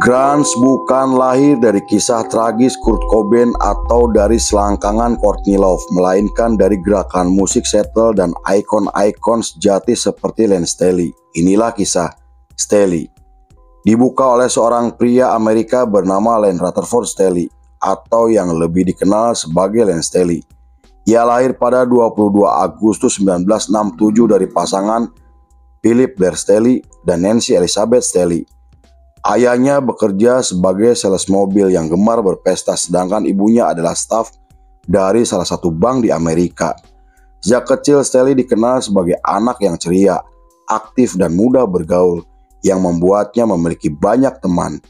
Grunge bukan lahir dari kisah tragis Kurt Cobain atau dari selangkangan Courtney Love, melainkan dari gerakan musik settle dan ikon-ikon sejati seperti Len Staley. Inilah kisah Staley. Dibuka oleh seorang pria Amerika bernama Len Rutherford Staley, atau yang lebih dikenal sebagai Len Staley. Ia lahir pada 22 Agustus 1967 dari pasangan Philip Blair Staley dan Nancy Elizabeth Staley. Ayahnya bekerja sebagai sales mobil yang gemar berpesta, sedangkan ibunya adalah staf dari salah satu bank di Amerika. Sejak kecil, Staley dikenal sebagai anak yang ceria, aktif dan mudah bergaul, yang membuatnya memiliki banyak teman.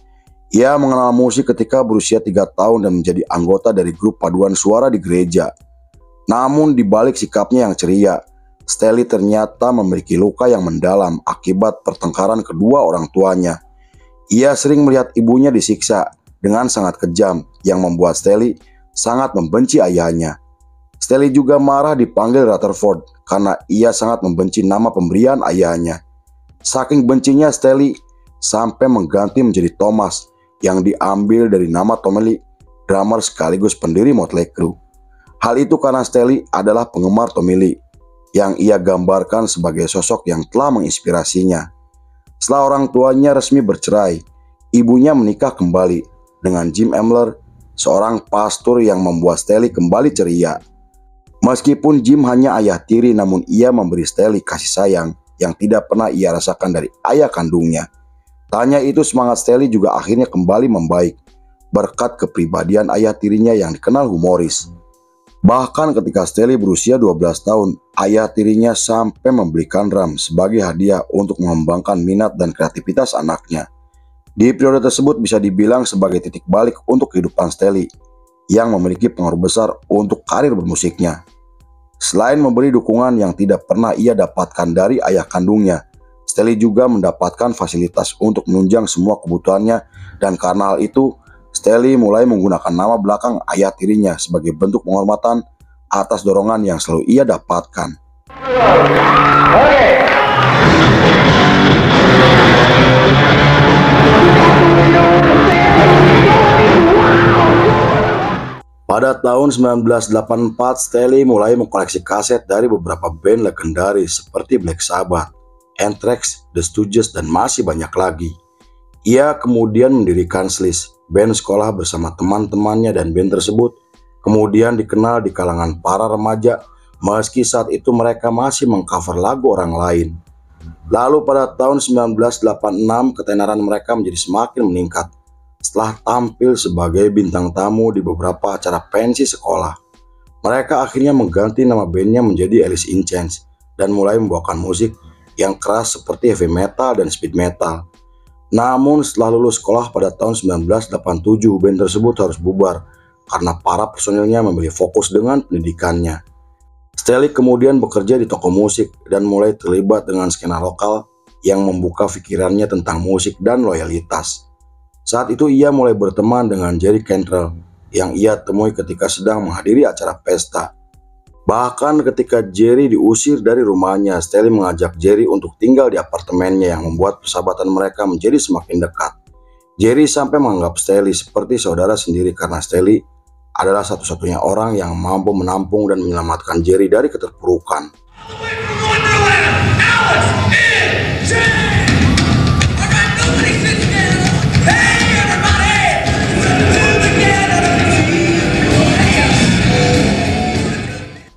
Ia mengenal musik ketika berusia 3 tahun dan menjadi anggota dari grup paduan suara di gereja. Namun di balik sikapnya yang ceria, Staley ternyata memiliki luka yang mendalam akibat pertengkaran kedua orang tuanya. Ia sering melihat ibunya disiksa dengan sangat kejam yang membuat Staley sangat membenci ayahnya. Staley juga marah dipanggil Rutherford karena ia sangat membenci nama pemberian ayahnya. Saking bencinya Staley sampai mengganti menjadi Thomas yang diambil dari nama Tommy Lee, drummer sekaligus pendiri Motley Crue. Hal itu karena Staley adalah penggemar Tommy Lee yang ia gambarkan sebagai sosok yang telah menginspirasinya. Setelah orang tuanya resmi bercerai, ibunya menikah kembali dengan Jim Emler, seorang pastor yang membuat Staley kembali ceria. Meskipun Jim hanya ayah tiri, namun ia memberi Staley kasih sayang yang tidak pernah ia rasakan dari ayah kandungnya. Tanya itu semangat Staley juga akhirnya kembali membaik berkat kepribadian ayah tirinya yang dikenal humoris. Bahkan ketika Staley berusia 12 tahun, ayah tirinya sampai membelikan drum sebagai hadiah untuk mengembangkan minat dan kreativitas anaknya. Di periode tersebut bisa dibilang sebagai titik balik untuk kehidupan Staley yang memiliki pengaruh besar untuk karir bermusiknya. Selain memberi dukungan yang tidak pernah ia dapatkan dari ayah kandungnya, Staley juga mendapatkan fasilitas untuk menunjang semua kebutuhannya, dan karena hal itu, Staley mulai menggunakan nama belakang ayah tirinya sebagai bentuk penghormatan atas dorongan yang selalu ia dapatkan. Pada tahun 1984, Staley mulai mengkoleksi kaset dari beberapa band legendaris seperti Black Sabbath, Anthrax, The Stooges, dan masih banyak lagi. Ia kemudian mendirikan Sleaze, band sekolah bersama teman-temannya, dan band tersebut kemudian dikenal di kalangan para remaja meski saat itu mereka masih mengcover lagu orang lain. Lalu pada tahun 1986 ketenaran mereka menjadi semakin meningkat setelah tampil sebagai bintang tamu di beberapa acara pensi sekolah. Mereka akhirnya mengganti nama bandnya menjadi Alice in Chains dan mulai membawakan musik yang keras seperti heavy metal dan speed metal. Namun setelah lulus sekolah pada tahun 1987, band tersebut harus bubar karena para personilnya memilih fokus dengan pendidikannya. Staley kemudian bekerja di toko musik dan mulai terlibat dengan skena lokal yang membuka pikirannya tentang musik dan loyalitas. Saat itu ia mulai berteman dengan Jerry Cantrell yang ia temui ketika sedang menghadiri acara pesta. Bahkan ketika Jerry diusir dari rumahnya, Staley mengajak Jerry untuk tinggal di apartemennya yang membuat persahabatan mereka menjadi semakin dekat. Jerry sampai menganggap Staley seperti saudara sendiri karena Staley adalah satu-satunya orang yang mampu menampung dan menyelamatkan Jerry dari keterpurukan.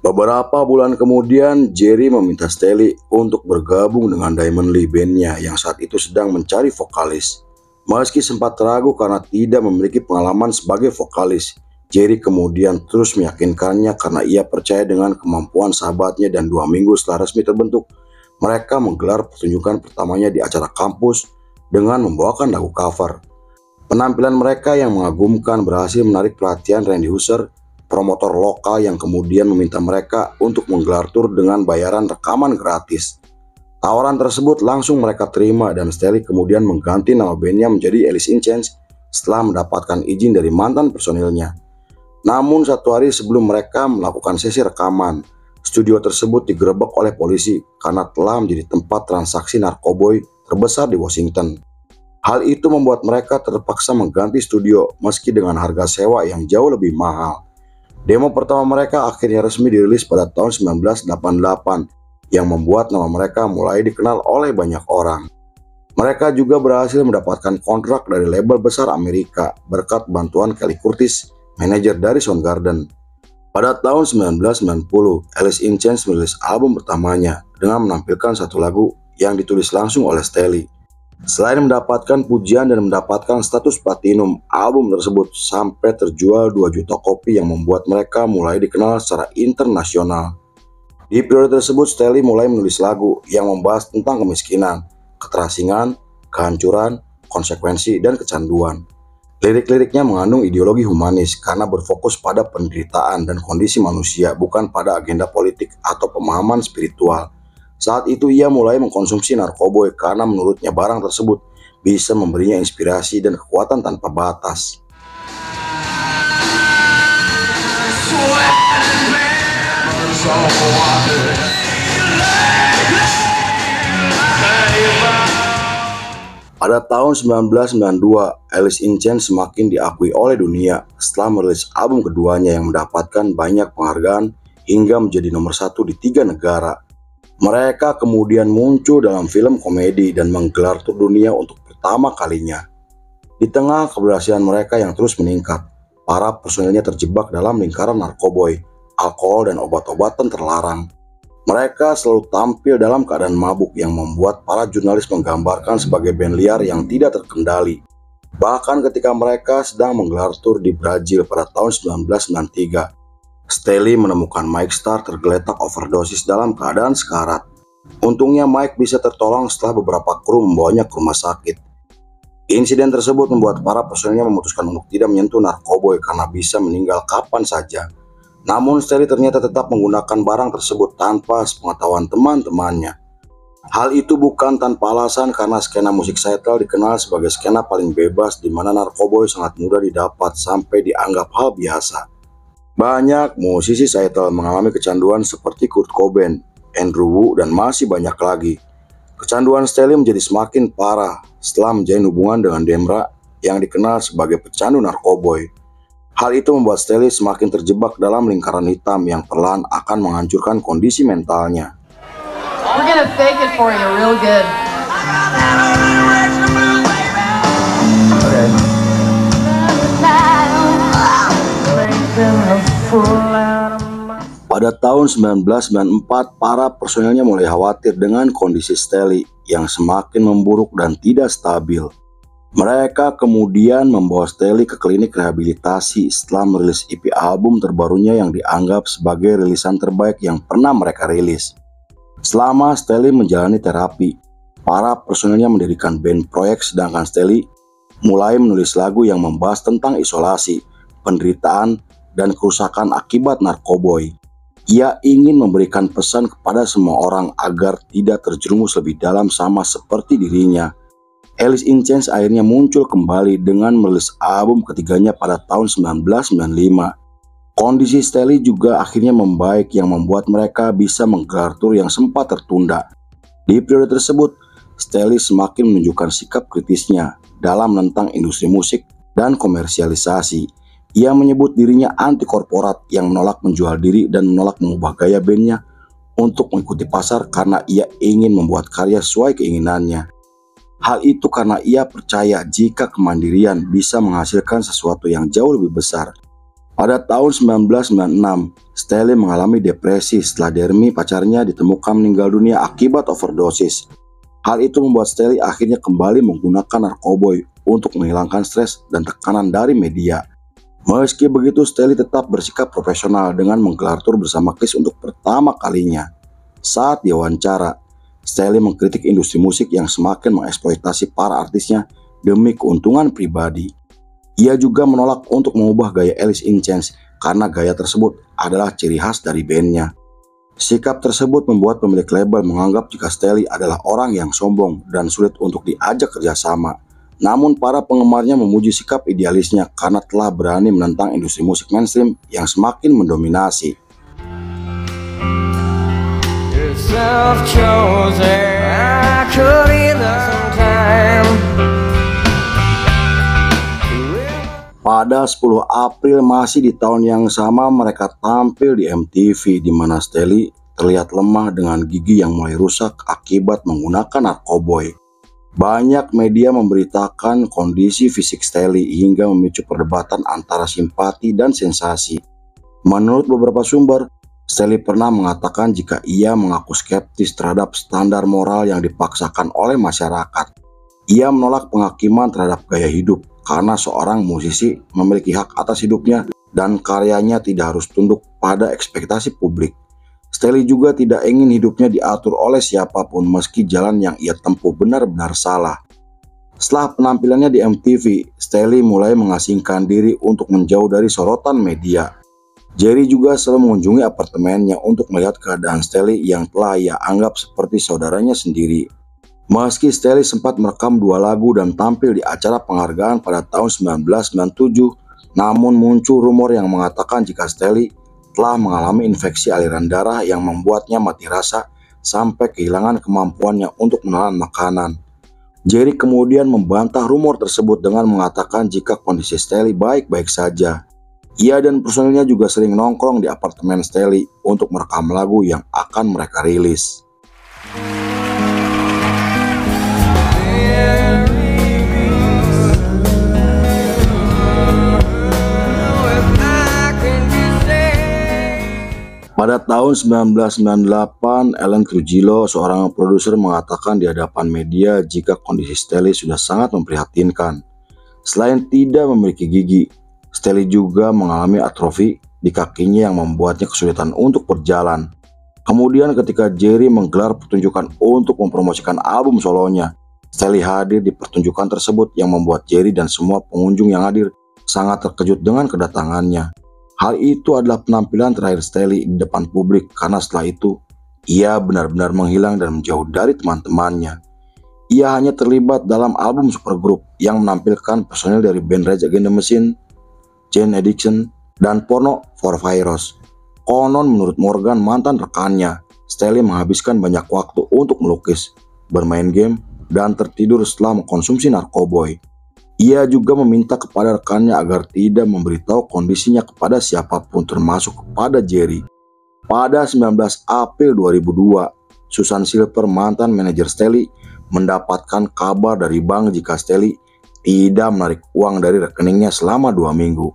Beberapa bulan kemudian, Jerry meminta Staley untuk bergabung dengan Diamond Lee, bandnya yang saat itu sedang mencari vokalis. Meski sempat ragu karena tidak memiliki pengalaman sebagai vokalis, Jerry kemudian terus meyakinkannya karena ia percaya dengan kemampuan sahabatnya, dan 2 minggu setelah resmi terbentuk, mereka menggelar pertunjukan pertamanya di acara kampus dengan membawakan lagu cover. Penampilan mereka yang mengagumkan berhasil menarik perhatian Randy Husser, promotor lokal yang kemudian meminta mereka untuk menggelar tur dengan bayaran rekaman gratis. Tawaran tersebut langsung mereka terima dan Staley kemudian mengganti nama bandnya menjadi Alice in Chains setelah mendapatkan izin dari mantan personilnya. Namun 1 hari sebelum mereka melakukan sesi rekaman, studio tersebut digerebek oleh polisi karena telah menjadi tempat transaksi narkoboy terbesar di Washington. Hal itu membuat mereka terpaksa mengganti studio meski dengan harga sewa yang jauh lebih mahal. Demo pertama mereka akhirnya resmi dirilis pada tahun 1988 yang membuat nama mereka mulai dikenal oleh banyak orang. Mereka juga berhasil mendapatkan kontrak dari label besar Amerika berkat bantuan Kelly Curtis, manajer dari Soundgarden. Pada tahun 1990, Alice in Chains merilis album pertamanya dengan menampilkan satu lagu yang ditulis langsung oleh Staley. Selain mendapatkan pujian dan mendapatkan status platinum, album tersebut sampai terjual 2 juta kopi yang membuat mereka mulai dikenal secara internasional. Di periode tersebut, Staley mulai menulis lagu yang membahas tentang kemiskinan, keterasingan, kehancuran, konsekuensi, dan kecanduan. Lirik-liriknya mengandung ideologi humanis karena berfokus pada penderitaan dan kondisi manusia, bukan pada agenda politik atau pemahaman spiritual. Saat itu ia mulai mengkonsumsi narkoboy karena menurutnya barang tersebut bisa memberinya inspirasi dan kekuatan tanpa batas. Pada tahun 1992, Alice in Chains semakin diakui oleh dunia setelah merilis album keduanya yang mendapatkan banyak penghargaan hingga menjadi nomor 1 di 3 negara. Mereka kemudian muncul dalam film komedi dan menggelar tur dunia untuk pertama kalinya. Di tengah keberhasilan mereka yang terus meningkat, para personilnya terjebak dalam lingkaran narkoboy, alkohol, dan obat-obatan terlarang. Mereka selalu tampil dalam keadaan mabuk yang membuat para jurnalis menggambarkan sebagai band liar yang tidak terkendali. Bahkan ketika mereka sedang menggelar tur di Brazil pada tahun 1993, Staley menemukan Mike Starr tergeletak overdosis dalam keadaan sekarat. Untungnya Mike bisa tertolong setelah beberapa kru membawanya ke rumah sakit. Insiden tersebut membuat para personilnya memutuskan untuk tidak menyentuh narkoboy karena bisa meninggal kapan saja. Namun Staley ternyata tetap menggunakan barang tersebut tanpa sepengetahuan teman-temannya. Hal itu bukan tanpa alasan karena skena musik Seattle dikenal sebagai skena paling bebas di mana narkoboy sangat mudah didapat sampai dianggap hal biasa. Banyak musisi Seattle mengalami kecanduan seperti Kurt Cobain, Andrew Wu, dan masih banyak lagi. Kecanduan Staley menjadi semakin parah setelah menjalin hubungan dengan Demra yang dikenal sebagai pecandu narkoboy. Hal itu membuat Staley semakin terjebak dalam lingkaran hitam yang perlahan akan menghancurkan kondisi mentalnya. We're gonna fake it for you real good. Pada tahun 1994, para personelnya mulai khawatir dengan kondisi Staley yang semakin memburuk dan tidak stabil. Mereka kemudian membawa Staley ke klinik rehabilitasi setelah merilis EP album terbarunya yang dianggap sebagai rilisan terbaik yang pernah mereka rilis. Selama Staley menjalani terapi, para personelnya mendirikan band proyek sedangkan Staley mulai menulis lagu yang membahas tentang isolasi, penderitaan, dan kerusakan akibat narkoboy. Ia ingin memberikan pesan kepada semua orang agar tidak terjerumus lebih dalam sama seperti dirinya. Alice in Chains akhirnya muncul kembali dengan merilis album ketiganya pada tahun 1995. Kondisi Staley juga akhirnya membaik yang membuat mereka bisa menggelar tur yang sempat tertunda. Di periode tersebut, Staley semakin menunjukkan sikap kritisnya dalam menentang industri musik dan komersialisasi. Ia menyebut dirinya anti korporat yang menolak menjual diri dan menolak mengubah gaya bandnya untuk mengikuti pasar karena ia ingin membuat karya sesuai keinginannya. Hal itu karena ia percaya jika kemandirian bisa menghasilkan sesuatu yang jauh lebih besar. Pada tahun 1996, Staley mengalami depresi setelah Dermy pacarnya ditemukan meninggal dunia akibat overdosis. Hal itu membuat Staley akhirnya kembali menggunakan narkoboy untuk menghilangkan stres dan tekanan dari media. Meski begitu, Staley tetap bersikap profesional dengan menggelar tur bersama Kiss untuk pertama kalinya. Saat diwawancara, Staley mengkritik industri musik yang semakin mengeksploitasi para artisnya demi keuntungan pribadi. Ia juga menolak untuk mengubah gaya Alice in Chains karena gaya tersebut adalah ciri khas dari bandnya. Sikap tersebut membuat pemilik label menganggap jika Staley adalah orang yang sombong dan sulit untuk diajak kerjasama. Namun para penggemarnya memuji sikap idealisnya karena telah berani menentang industri musik mainstream yang semakin mendominasi. Pada 10 April masih di tahun yang sama mereka tampil di MTV di mana Staley terlihat lemah dengan gigi yang mulai rusak akibat menggunakan narkoboy. Banyak media memberitakan kondisi fisik Staley hingga memicu perdebatan antara simpati dan sensasi. Menurut beberapa sumber, Staley pernah mengatakan jika ia mengaku skeptis terhadap standar moral yang dipaksakan oleh masyarakat. Ia menolak penghakiman terhadap gaya hidup karena seorang musisi memiliki hak atas hidupnya dan karyanya tidak harus tunduk pada ekspektasi publik. Staley juga tidak ingin hidupnya diatur oleh siapapun meski jalan yang ia tempuh benar-benar salah. Setelah penampilannya di MTV, Staley mulai mengasingkan diri untuk menjauh dari sorotan media. Jerry juga selalu mengunjungi apartemennya untuk melihat keadaan Staley yang telah ia anggap seperti saudaranya sendiri. Meski Staley sempat merekam 2 lagu dan tampil di acara penghargaan pada tahun 1997, namun muncul rumor yang mengatakan jika Staley telah mengalami infeksi aliran darah yang membuatnya mati rasa sampai kehilangan kemampuannya untuk menelan makanan. Jerry kemudian membantah rumor tersebut dengan mengatakan jika kondisi Staley baik-baik saja. Ia dan personilnya juga sering nongkrong di apartemen Staley untuk merekam lagu yang akan mereka rilis. Pada tahun 1998, Ellen Trujillo, seorang produser, mengatakan di hadapan media jika kondisi Staley sudah sangat memprihatinkan. Selain tidak memiliki gigi, Staley juga mengalami atrofi di kakinya yang membuatnya kesulitan untuk berjalan. Kemudian ketika Jerry menggelar pertunjukan untuk mempromosikan album solonya, Staley hadir di pertunjukan tersebut yang membuat Jerry dan semua pengunjung yang hadir sangat terkejut dengan kedatangannya. Hal itu adalah penampilan terakhir Staley di depan publik karena setelah itu, ia benar-benar menghilang dan menjauh dari teman-temannya. Ia hanya terlibat dalam album supergroup yang menampilkan personil dari band Rage Against the Machine, Jane Addiction, dan Porno for Virus. Konon menurut Morgan, mantan rekannya, Staley menghabiskan banyak waktu untuk melukis, bermain game, dan tertidur setelah mengkonsumsi narkoboy. Ia juga meminta kepada rekannya agar tidak memberitahu kondisinya kepada siapapun termasuk kepada Jerry. Pada 19 April 2002, Susan Silver, mantan manajer Staley, mendapatkan kabar dari bank jika Staley tidak menarik uang dari rekeningnya selama 2 minggu.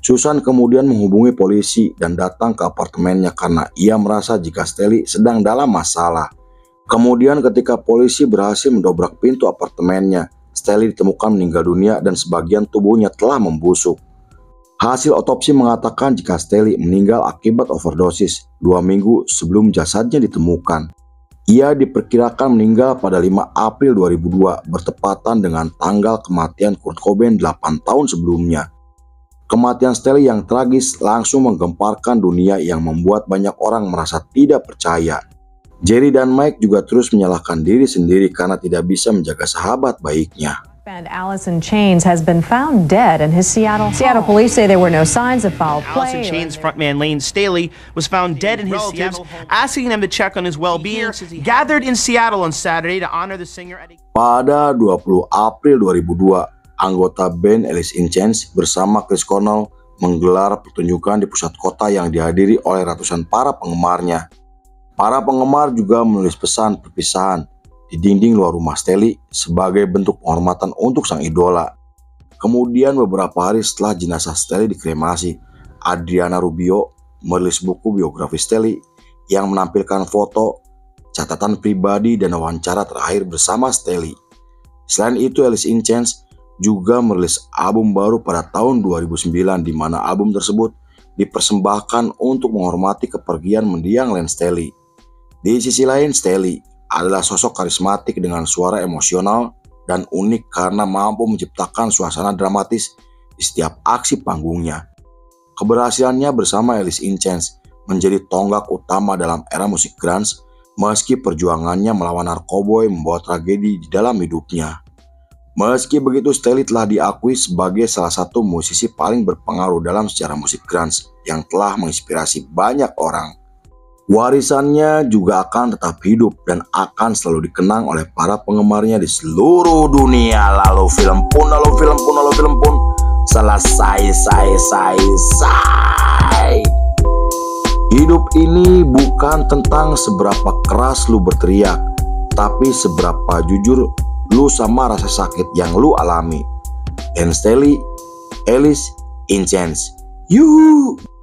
Susan kemudian menghubungi polisi dan datang ke apartemennya karena ia merasa jika Staley sedang dalam masalah. Kemudian ketika polisi berhasil mendobrak pintu apartemennya, Staley ditemukan meninggal dunia dan sebagian tubuhnya telah membusuk. Hasil otopsi mengatakan jika Staley meninggal akibat overdosis 2 minggu sebelum jasadnya ditemukan. Ia diperkirakan meninggal pada 5 April 2002 bertepatan dengan tanggal kematian Kurt Cobain 8 tahun sebelumnya. Kematian Staley yang tragis langsung menggemparkan dunia yang membuat banyak orang merasa tidak percaya. Jerry dan Mike juga terus menyalahkan diri sendiri karena tidak bisa menjaga sahabat baiknya. Band Alice in Chains has been found dead in his Seattle police say there were no signs of foul play. Alice in Chains frontman Lane Staley was found dead in his Seattle home, asking them to check on his well-being. Gathered in Seattle on Saturday to honor the singer. Pada 20 April 2002, anggota band Alice in Chains bersama Chris Cornell menggelar pertunjukan di pusat kota yang dihadiri oleh ratusan para penggemarnya. Para penggemar juga menulis pesan perpisahan di dinding luar rumah Staley sebagai bentuk penghormatan untuk sang idola. Kemudian beberapa hari setelah jenazah Staley dikremasi, Adriana Rubio merilis buku biografi Staley yang menampilkan foto, catatan pribadi, dan wawancara terakhir bersama Staley. Selain itu, Alice in Chains juga merilis album baru pada tahun 2009 di mana album tersebut dipersembahkan untuk menghormati kepergian mendiang Len Staley. Di sisi lain, Staley adalah sosok karismatik dengan suara emosional dan unik karena mampu menciptakan suasana dramatis di setiap aksi panggungnya. Keberhasilannya bersama Alice in Chains menjadi tonggak utama dalam era musik grunge, meski perjuangannya melawan narkoboy membawa tragedi di dalam hidupnya. Meski begitu, Staley telah diakui sebagai salah satu musisi paling berpengaruh dalam sejarah musik grunge yang telah menginspirasi banyak orang. Warisannya juga akan tetap hidup dan akan selalu dikenang oleh para penggemarnya di seluruh dunia. Lalu film pun Selesai. Hidup ini bukan tentang seberapa keras lu berteriak, tapi seberapa jujur lu sama rasa sakit yang lu alami. And Staley, Alice in Chains. Yuhu.